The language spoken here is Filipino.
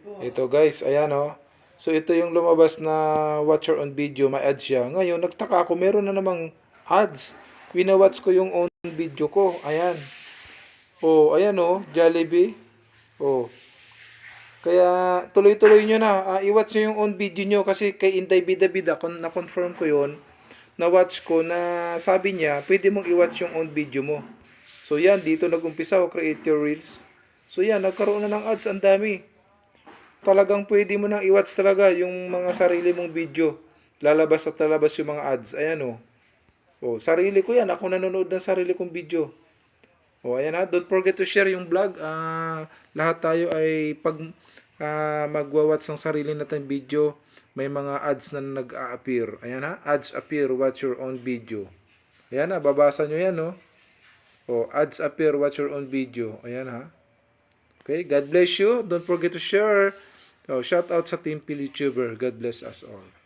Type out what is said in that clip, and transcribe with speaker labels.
Speaker 1: Ito guys, ayan oh. So ito yung lumabas na watcher on video, may ads siya. Ngayon, nagtaka ako, meron na namang ads. Winawatch ko yung own video ko. Ayan. Oh, ayan oh, Jollibee. Oh. Kaya tuloy-tuloy nyo na. I-watch nyo yung own video nyo kasi kay Inday Bida-Bida, na-confirm ko yon, na-watch ko na sabi niya, pwede mong i-watch yung own video mo. So yan, dito nag-umpisa ako, create your reels. So yan, nagkaroon na ng ads, ang dami. Talagang pwede mo nang i-watch talaga yung mga sarili mong video. Lalabas at lalabas yung mga ads. Ayan oh. Oh, sarili ko yan. Ako nanonood ng sarili kong video. Oh, ayan ha. Don't forget to share yung vlog. Lahat tayo ay pag magwa-watch ng sarili natin video, may mga ads na nag-a-appear. Ayan ha. Ads appear. Watch your own video. Ayan ha. Babasa nyo yan oh. Oh, ads appear. Watch your own video. Ayan ha. Okay. God bless you. Don't forget to share. So, shout out sa Team PhilYouTuber. God bless us all.